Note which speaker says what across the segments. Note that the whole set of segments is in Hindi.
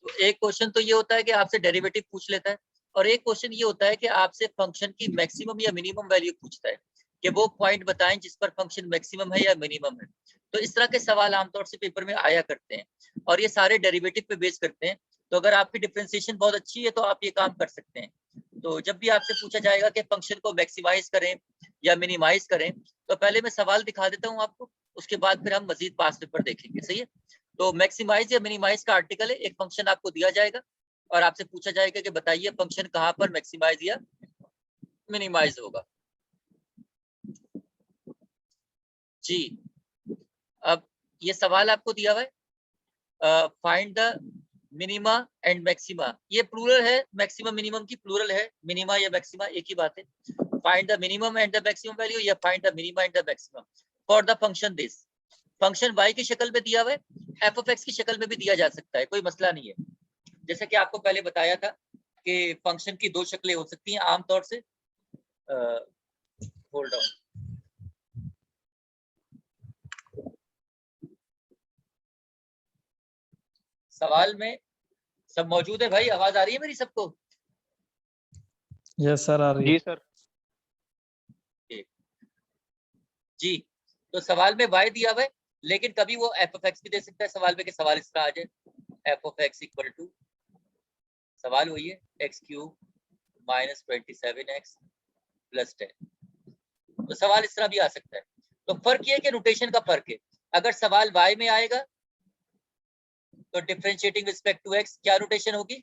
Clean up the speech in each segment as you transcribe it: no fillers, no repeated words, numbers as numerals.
Speaker 1: तो एक क्वेश्चन तो ये होता है कि आपसे डेरिवेटिव पूछ लेता है, और एक क्वेश्चन ये होता है कि आपसे फंक्शन की मैक्सिमम या मिनिमम वैल्यू पूछता है कि वो पॉइंट बताएं जिस पर फंक्शन मैक्सिमम है या मिनिमम है। तो इस तरह के सवाल आमतौर से पेपर में आया करते हैं, और ये सारे डेरिवेटिव पे बेस करते हैं। तो अगर आपकी डिफरेंशिएशन बहुत अच्छी है तो आप ये काम कर सकते हैं। तो जब भी आपसे पूछा जाएगा कि फंक्शन को मैक्सिमाइज करें या मिनिमाइज करें, तो पहले मैं सवाल दिखा देता हूँ आपको, उसके बाद फिर हम मजीद पास पेपर देखेंगे। सही है? तो मैक्सिमाइज या मिनिमाइज का आर्टिकल है, एक फंक्शन आपको दिया जाएगा और आपसे पूछा जाएगा कि बताइए फंक्शन कहाँ पर मैक्सिमाइज या मिनिमाइज होगा। जी, अब ये सवाल आपको दिया हुआ है, find the minima and maxima. ये प्लूरल है, मैक्सिमम मिनिमम की प्लूरल है, मिनिमा या मैक्सिमा एक ही बात है। Find the minimum and the maximum value या find the minima and the maximum for the function this. Function y की शक्ल में दिया हुआ है, f ऑफ x की शक्ल में भी दिया जा सकता है, कोई मसला नहीं है। जैसे कि आपको पहले बताया था कि फंक्शन की दो शक्लें हो सकती हैं आमतौर से। होल्ड ऑन, सवाल में सब मौजूद है भाई? आवाज आ रही है मेरी सबको?
Speaker 2: यस सर, आ रही है।
Speaker 3: जी सर।
Speaker 1: जी, तो सवाल में y दिया हुआ है, लेकिन कभी वो f ऑफ x भी दे सकता है सवाल में, कि सवाल इस तरह आ जाए f of x equal to, सवाल वही है, x cube minus 27x plus 10। तो सवाल इस तरह भी आ सकता है। तो फर्क ये है कि नोटेशन का फर्क है। अगर सवाल y में आएगा तो डिफरेंशिएटिंग रिस्पेक्ट टू x क्या नोटेशन होगी?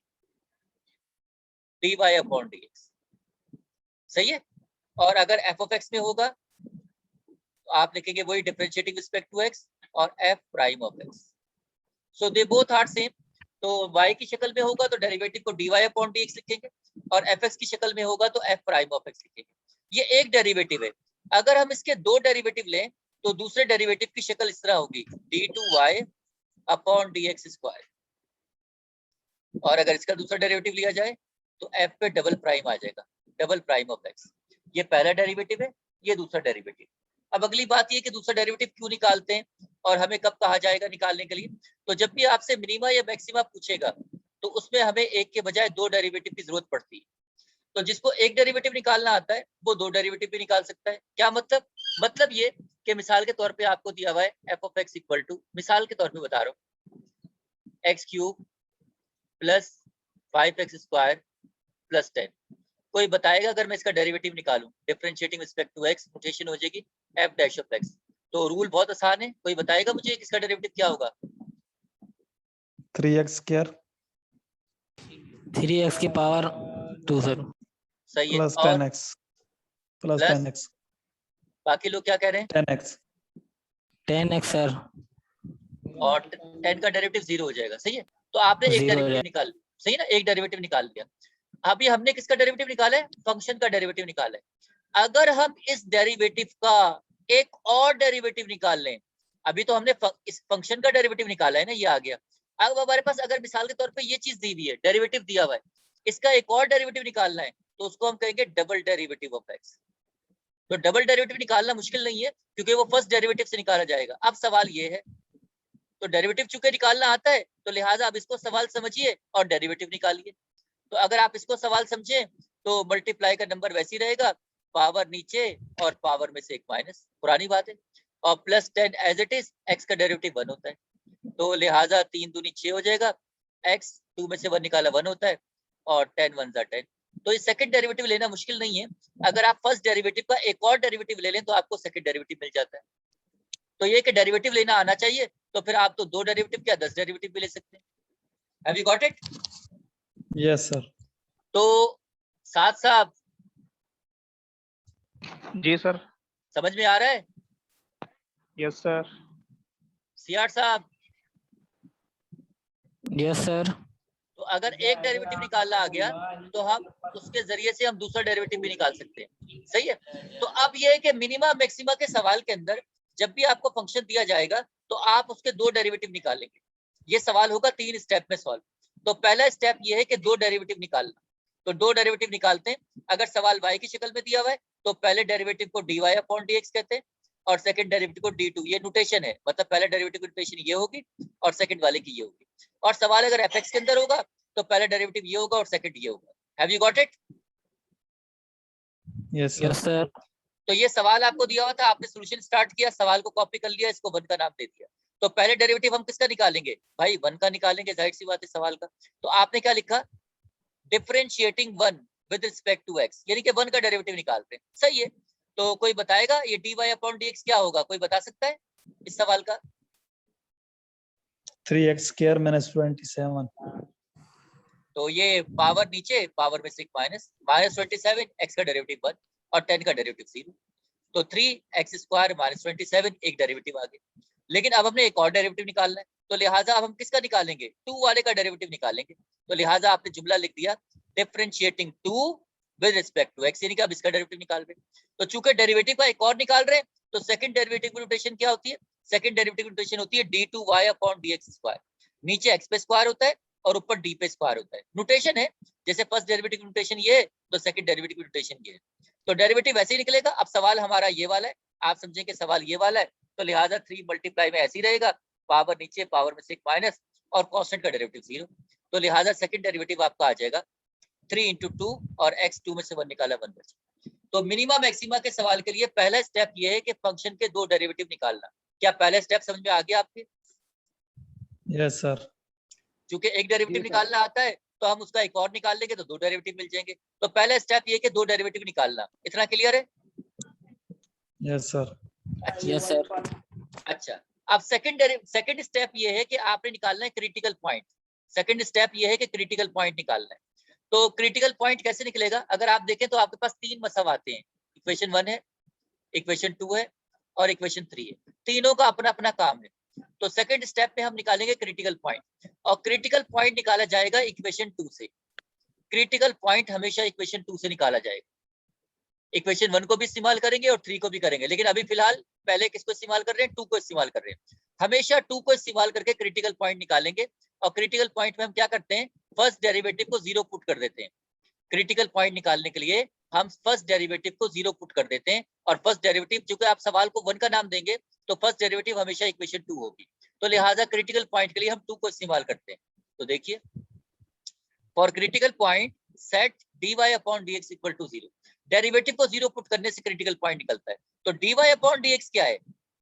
Speaker 1: dy upon dx। सही है? और अगर f ऑफ x में होगा तो आप लिखेंगे वही डिफरेंशिएटिंग रिस्पेक्ट टू x और f prime of x। So they both are same. तो y की शक्ल में होगा तो डेरिवेटिव को dy अपॉन dx लिखेंगे, और fx की शक्ल में होगा तो f प्राइम ऑफ x लिखेंगे। ये एक डेरिवेटिव है। अगर हम इसके दो डेरिवेटिव लें तो दूसरे डेरिवेटिव की शक्ल इस तरह होगी, d2y अपॉन dx स्क्वायर। और अगर इसका दूसरा डेरिवेटिव लिया जाए तो f पे डबल प्राइम आ जाएगा, डबल प्राइम ऑफ x। ये पहला डेरिवेटिव है, ये दूसरा डेरिवेटिव। अब अगली बात ये कि दूसरा डेरिवेटिव क्यों निकालते हैं और हमें कब कहा जाएगा निकालने के लिए। तो जब भी आपसे मिनिमा या मैक्सिमा पूछेगा तो उसमें हमें एक के बजाय दो डेरिवेटिव की जरूरत पड़ती है। तो जिसको एक डेरिवेटिव निकालना आता है वो दो डेरिवेटिव भी निकाल सकता है। क्या मतलब? मतलब ये कि मिसाल के तौर पे आपको दिया हुआ है f of x equal to, मिसाल के तौर पे बता रहा हूँ, x cube plus 5x square plus 10। कोई बताएगा अगर मैं इसका डेरिवेटिव निकालूं differentiating respect to x, notation हो जाएगी f डैश ऑफ x। तो रूल बहुत आसान है, कोई बताएगा मुझे इसका डेरिवेटिव क्या होगा?
Speaker 2: 3x स्क्वायर
Speaker 4: 3x की पावर 2 सर।
Speaker 1: सही है।
Speaker 2: प्लस
Speaker 1: और
Speaker 2: 10x प्लस
Speaker 1: प्लस
Speaker 2: 10x
Speaker 1: बाकी लोग क्या कह रहे हैं?
Speaker 2: 10x
Speaker 4: 10x sir.
Speaker 1: और 10 का डेरिवेटिव 0 हो जाएगा। सही है? तो आपने एक
Speaker 4: 0 हो
Speaker 1: डेरिवेटिव निकाल, सही ना, एक डेरिवेटिव निकाल लिया। अभी हमने किसका डेरिवेटिव निकाला है? फंक्शन का डेरिवेटिव निकाला है। अगर हम इस डेरिवेटिव का एक और डेरिवेटिव निकाल लें, अभी तो हमने इस फंक्शन का डेरिवेटिव निकाला है ना, ये आ गया। अब हमारे पास अगर मिसाल के तौर पे ये चीज दी हुई है, डेरिवेटिव दिया हुआ है, इसका एक और डेरिवेटिव निकालना है, तो उसको हम कहेंगे डबल डेरिवेटिव ऑफ एक्स। तो डबल डेरिवेटिव निकालना मुश्किल नहीं है क्योंकि वो फर्स्ट डेरिवेटिव से निकाला जाएगा। अब सवाल ये है, तो डेरिवेटिव चूंकि निकालना आता है तो लिहाजा आप इसको सवाल समझिए और डेरिवेटिव निकालिए। तो अगर आप इसको सवाल समझे तो मल्टीप्लाई का नंबर वैसे ही रहेगा, पावर नीचे और पावर में से एक माइनस, पुरानी बात है। और plus 10 as it is, x का डेरिवेटिव 1 होता है, तो लिहाजा 3 दूनी 6 हो जाएगा, एक्स 2 में से 1 निकाला 1 होता है, और 10 1 10। तो ये सेकंड डेरिवेटिव लेना मुश्किल नहीं है। अगर आप फर्स्ट डेरिवेटिव का एक और डेरिवेटिव ले लें तो आपको सेकंड डेरिवेटिव मिल जाता है। तो ये कि डेरिवेटिव लेना आना चाहिए, तो फिर आप तो 2 डेरिवेटिव क्या 10 डेरिवेटिव भी ले सकते हैं। Have you got it?
Speaker 2: Yes sir.
Speaker 1: तो साथ साहब
Speaker 3: जी सर।
Speaker 1: समझ में आ रहा है?
Speaker 3: Yes sir.
Speaker 1: सीआर साहब,
Speaker 4: यस सर।
Speaker 1: तो अगर एक डेरिवेटिव निकालना आ गया तो हम उसके जरिए से हम दूसरा डेरिवेटिव भी निकाल सकते हैं। सही है? तो अब ये है कि मिनिमा मैक्सिमा के सवाल के अंदर जब भी आपको फंक्शन दिया जाएगा तो आप उसके दो डेरिवेटिव निकालेंगे। ये सवाल होगा 3 स्टेप में सॉल्व। तो पहला स्टेप ये है कि दो डेरिवेटिव निकालना। तो दो डेरिवेटिव निकालते हैं। अगर सवाल y की शक्ल में दिया हुआ है तो पहले डेरिवेटिव को dy अपॉन dx कहते हैं और सेकंड डेरिवेटिव को d2। ये नोटेशन है, मतलब पहले डेरिवेटिव की नोटेशन ये होगी और सेकंड वाले की ये होगी। और सवाल अगर fx के अंदर होगा तो पहला डेरिवेटिव ये होगा और सेकंड ये होगा। Have you got it?
Speaker 2: Yes, sir.
Speaker 4: Yes, sir.
Speaker 1: तो ये सवाल आपको दिया हुआ था, आपने सॉल्यूशन स्टार्ट किया, सवाल को कॉपी कर लिया, इसको 1 का नाम दे दिया। तो पहले डेरिवेटिव हम किसका निकालेंगे भाई? 1 का निकालेंगे, जाहिर सी बात है सवाल का। तो आपने क्या लिखा? Differentiating 1 with respect to x, यानी कि 1 का डेरिवेटिव निकालते हैं। सही है। तो कोई बताएगा ये dy/dx क्या होगा? कोई बता सकता है इस सवाल का?
Speaker 2: 3x square minus 27.
Speaker 1: तो ये पावर नीचे, पावर में 6 माइनस 27, x का डेरिवेटिव 1 और 10 का डेरिवेटिव 0। तो 3x स्क्वायर माइनस 27, एक डेरिवेटिव आ गया। लेकिन अब हमने एक और डेरिवेटिव निकालना है, तो लिहाजा अब हम किसका निकालेंगे? 2 वाले का डेरिवेटिव निकालेंगे। तो लिहाजा आपने जुमला लिख दिया differentiating 2 with respect to x, यानी कि अब इसका डेरिवेटिव निकाल रहे हैं। तो चूंकि डेरिवेटिव का एक और निकाल रहे हैं, तो सेकंड डेरिवेटिव की नोटेशन क्या होती है? सेकंड डेरिवेटिव की नोटेशन होती है d2y/dx स्क्वायर। नीचे x पे स्क्वायर होता है और ऊपर d पे स्क्वायर होता है। नोटेशन है, जैसे फर्स्ट डेरिवेटिव की नोटेशन ये है तो सेकंड डेरिवेटिव की नोटेशन ये है। तो डेरिवेटिव ऐसे ही निकलेगा। अब सवाल हमारा ये वाला है, आप समझें कि सवाल ये वाला है, तो लिहाजा 3 मल्टीप्लाई में ऐसे ही रहेगा, पावर नीचे, पावर में 6 माइनस और कांस्टेंट का डेरिवेटिव 0। तो लिहाजा सेकंड डेरिवेटिव आपका आ जाएगा 3 × 2 और x 2 में से 1 निकाला 1 बचा। तो मिनिमा मैक्सिमा के सवाल के लिए पहला स्टेप ये है कि फंक्शन के 2 डेरिवेटिव निकालना। क्या पहला स्टेप समझ में आ गया आपके?
Speaker 2: Yes, sir.
Speaker 1: क्योंकि एक डेरिवेटिव निकालना आता है तो हम उसका एक और निकाल लेंगे तो 2 डेरिवेटिव मिल जाएंगे। तो पहला स्टेप ये कि 2 डेरिवेटिव निकालना। इतना क्लियर है?
Speaker 2: Yes, sir.
Speaker 4: Yes, sir.
Speaker 1: अच्छा, अब सेकंड स्टेप ये है कि आपने निकालना है क्रिटिकल पॉइंट। सेकंड स्टेप ये है कि क्रिटिकल पॉइंट निकालना है। तो क्रिटिकल पॉइंट कैसे निकलेगा? अगर आप देखें तो आपके पास 3 मसब आते हैं। इक्वेशन 1 है, इक्वेशन 2 है और इक्वेशन 3 है। तीनों का अपना अपना काम है। तो सेकंड स्टेप में हम निकालेंगे क्रिटिकल पॉइंट, और क्रिटिकल पॉइंट निकाला जाएगा इक्वेशन 2 से। क्रिटिकल पॉइंट हमेशा इक्वेशन 2 से निकाला जाएगा। इक्वेशन 1 को भी इस्तेमाल करेंगे और 3 को भी करेंगे, लेकिन अभी फिलहाल पहले किसको इस्तेमाल कर रहे हैं? 2 को इस्तेमाल कर रहे हैं। हमेशा 2 को इस्तेमाल करके क्रिटिकल पॉइंट निकालेंगे। और क्रिटिकल पॉइंट में हम क्या करते हैं? फर्स्ट डेरिवेटिव को 0 पुट कर देते हैं। क्रिटिकल पॉइंट निकालने के लिए हम फर्स्ट डेरिवेटिव को 0 पुट कर देते हैं, और फर्स्ट डेरिवेटिव, चूंकि आप सवाल को 1 का नाम देंगे तो फर्स्ट डेरिवेटिव हमेशा इक्वेशन 2 होगी। तो लिहाजा क्रिटिकल पॉइंट के लिए हम 2 को इस्तेमाल करते हैं। तो देखिए, for critical point set dy/dx equal to 0। Derivative को 0 पुट करने से क्रिटिकल पॉइंट निकलता है। तो dy/dx क्या है?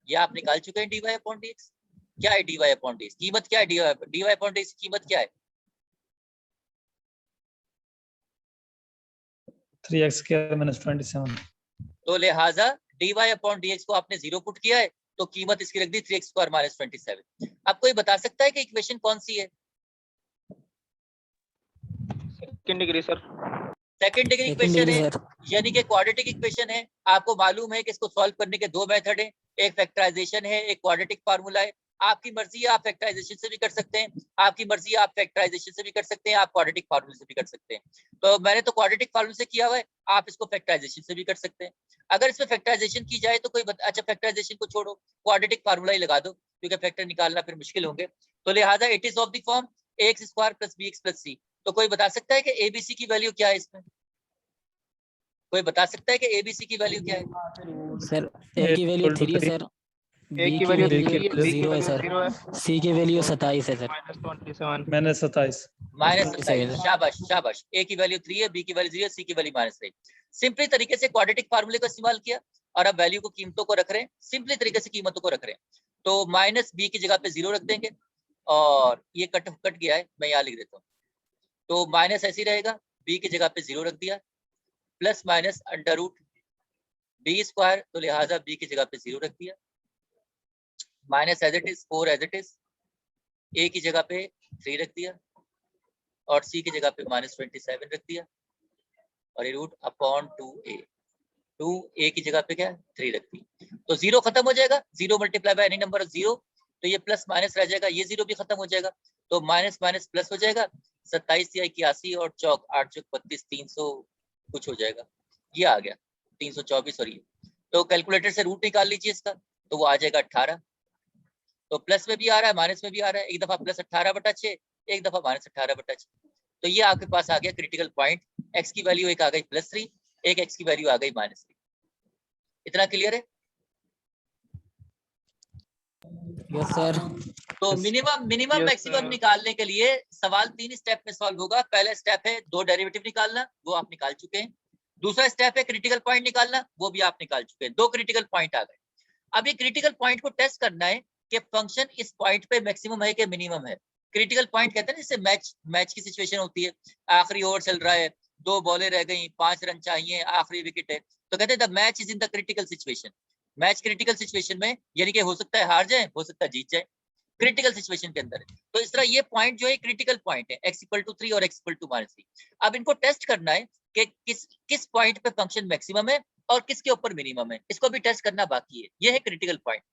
Speaker 1: ये आप निकाल चुके हैं। dy/dx क्या है? dy/dx कीमत क्या है? dy/dx की कीमत क्या है?
Speaker 2: 3x square minus 27.
Speaker 1: तो लिहाजा dy/dx को आपने 0 पुट किया है, तो कीमत इसकी रख दी 3x स्क्वायर माइनस 27। अब कोई बता सकता है कि इक्वेशन कौन सी है?
Speaker 3: Second degree sir.
Speaker 1: Second degree
Speaker 4: Second
Speaker 1: equation
Speaker 4: degree,
Speaker 1: है,
Speaker 4: sir.
Speaker 1: यानी कि क्वाड्रेटिक इक्वेशन है। आपको मालूम है कि इसको सॉल्व करने के 2 मेथड हैं, एक फैक्टराइजेशन है, एक क्वाड्रेटिक फार्मूला है। आपकी मर्जी है, आप फैक्टराइजेशन से भी कर सकते हैं, आपकी मर्जी है, आप फैक्टराइजेशन से भी कर सकते हैं, आप क्वाड्रेटिक फार्मूले से भी कर सकते हैं। तो मैंने तो क्वाड्रेटिक फार्मूले से किया हुआ है, आप इसको फैक्टराइजेशन से भी कर सकते हैं। अगर इसमें फैक्टराइजेशन की जाए तो कोई अच्छा, फैक्टराइजेशन को छोड़ो, क्वाड्रेटिक फार्मूला ही लगा दो, क्योंकि फैक्टर निकालना फिर मुश्किल होंगे। तो लिहाजा it is of the form ax square plus bx plus c। तो कोई बता सकता है कि abc की वैल्यू क्या है इसमें? कोई बता सकता है कि abc की वैल्यू क्या है?
Speaker 4: Sir, A की वैल्यू
Speaker 2: Equal to
Speaker 4: 3 है
Speaker 2: 3.
Speaker 4: सर,
Speaker 3: A
Speaker 4: B
Speaker 3: की
Speaker 4: की
Speaker 3: वैल्यू
Speaker 2: B की
Speaker 4: वैल्यू
Speaker 2: वैल्यू
Speaker 4: 0 है सर,
Speaker 3: 0 है,
Speaker 4: C की वैल्यू 27 है सर,
Speaker 3: -27।
Speaker 2: मैंने 27.
Speaker 1: माइनस
Speaker 4: 27
Speaker 1: 27। शाबाश शाबाश। ए की वैल्यू 3 है, बी की वैल्यू 0 है, सी की वैल्यू -3। सिंपली तरीके से क्वाड्रेटिक फार्मूले का इस्तेमाल किया और अब वैल्यू को, कीमतों को रख रहे हैं, सिंपली तरीके से कीमतों को रख रहे हैं। तो माइनस बी की जगह पे 0 रख देंगे, और ये कट गया है, मैं यहाँ लिख देता हूँ। तो माइनस ऐसे ही रहेगा, बी की जगह पे 0 रख दिया, plus minus under root B square, तो लिहाजा बी की जगह पे 0 रख दिया, minus as it is 4 as it is, A की जगह पे 3 रख दिया, और सी की जगह पे -27 रख दिया, और ये रूट अपॉन 2a। 2a की जगह पे क्या है? 3 रख दी। तो 0 खत्म हो जाएगा, 0 multiply by any number of 0, तो ये प्लस माइनस रह जाएगा, ये 0 भी खत्म हो जाएगा, तो माइनस माइनस प्लस हो जाएगा। 27 या 81 और चौक 8 चौक 32, 300 कुछ हो जाएगा, ये आ गया 324। और ये तो कैलकुलेटर से रूट निकाल लीजिए इसका, तो वो आ जाएगा 18। तो प्लस में भी आ रहा है, माइनस में भी आ रहा है, एक दफा प्लस 18/6, एक दफा माइनस 18/6। तो ये आपके पास आ गया क्रिटिकल पॉइंट। एक्स की वैल्यू एक आ गई +3, एक एक्स की वैल्यू आ गई -3। इतना क्लियर है?
Speaker 4: Yes sir.
Speaker 1: तो
Speaker 2: Yes.
Speaker 1: Minimum
Speaker 3: Yes,
Speaker 1: maximum
Speaker 3: sir.
Speaker 1: निकालने के लिए सवाल 3 स्टेप में सॉल्व होगा। पहला स्टेप है 2 डेरिवेटिव निकालना, वो आप निकाल चुके हैं। दूसरा स्टेप है क्रिटिकल पॉइंट निकालना, वो भी आप निकाल चुके हैं। 2 क्रिटिकल पॉइंट आ गए। अब ये क्रिटिकल पॉइंट को टेस्ट करना है कि फंक्शन इस पॉइंट पे मैक्सिमम है कि मिनिमम है। क्रिटिकल पॉइंट कहते हैं जिससे मैच की सिचुएशन होती है, आखिरी ओवर चल रहा है, 2 बॉलें रह गई, 5 रन चाहिए, आखिरी विकेट है, तो कहते हैं the match is in the critical situation. Match critical situation में यानी कि हो सकता है हार जाए, हो सकता है जीत जाए, क्रिटिकल सिचुएशन के अंदर है। तो इस तरह ये पॉइंट जो है क्रिटिकल पॉइंट है, x=3 और x=-3। अब इनको टेस्ट करना है कि किस पॉइंट पे फंक्शन मैक्सिमम है और किसके ऊपर मिनिमम है, इसको भी टेस्ट करना बाकी है। ये है क्रिटिकल पॉइंट।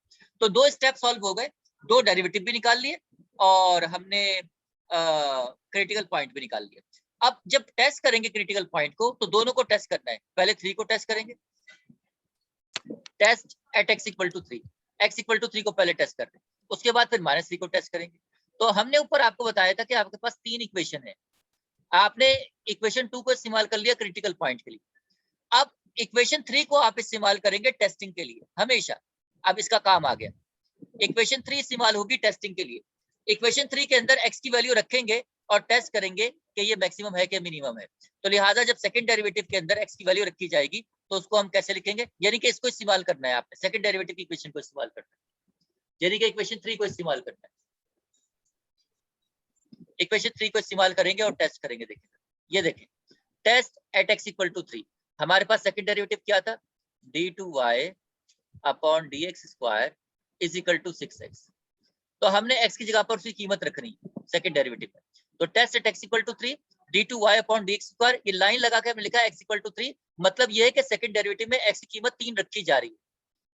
Speaker 1: तो 2 स्टेप सॉल्व हो गए, 2 डेरिवेटिव भी निकाल लिए और हमने क्रिटिकल पॉइंट भी निकाल लिया। अब जब टेस्ट करेंगे क्रिटिकल पॉइंट को तो दोनों को टेस्ट करना है। पहले 3 को टेस्ट करेंगे, टेस्ट एट x=3, x=3 को पहले टेस्ट करते हैं, उसके बाद फिर -3 को टेस्ट करेंगे। तो हमने ऊपर आपको बताया था कि आपके पास 3 इक्वेशन है, आपने इक्वेशन 2 को इस्तेमाल कर लिया क्रिटिकल पॉइंट के लिए। अब इक्वेशन 3 को आप इस्तेमाल करेंगे टेस्टिंग के लिए हमेशा। अब इसका काम आ गया, इक्वेशन 3 इस्तेमाल होगी टेस्टिंग के लिए। इक्वेशन 3 के अंदर x की वैल्यू रखेंगे और टेस्ट करेंगे कि ये मैक्सिमम है कि मिनिमम है। तो लिहाजा जब सेकंड डेरिवेटिव के अंदर x की वैल्यू रखी जाएगी तो उसको हम कैसे लिखेंगे, यानी कि इसको इस्तेमाल करना है, आपने सेकंड डेरिवेटिव की इक्वेशन को इस्तेमाल करना है, यानी कि इक्वेशन 3 को इस्तेमाल करना है। इक्वेशन 3 को इस्तेमाल करेंगे और टेस्ट करेंगे। देखिए ये देखें, टेस्ट एट x=3, हमारे पास सेकंड डेरिवेटिव क्या था, d2y/dx² = 6x। तो हमने x की जगह पर उसकी कीमत रखनी सेकंड डेरिवेटिव में। तो टेस्ट एट x=3 d2y/dx², ये लाइन लगा के हमने लिखा है x=3, मतलब ये है कि सेकंड डेरिवेटिव में x की कीमत 3 रखी जा रही है,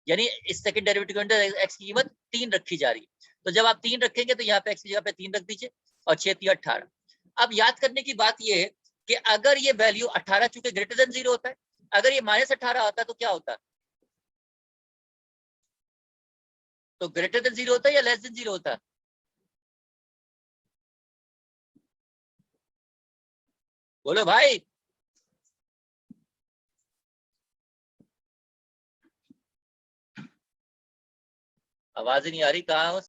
Speaker 1: यानी इस सेकंड डेरिवेटिव के अंदर x की कीमत 3 रखी जा रही है। तो जब आप 3 रखेंगे तो यहाँ पे x की जगह पे 3 रख दीजिए और 6×3 = 18। अब याद करने की बात ये है कि अगर ये वैल्यू 18 चूंकि ग्रेटर देन 0 होता है, अगर ये -18 होता तो क्या होता, तो ग्रेटर देन 0 होता है या लेस देन 0 होता, बोलो भाई। आवाज ही नहीं आ रही, कहाँ हो?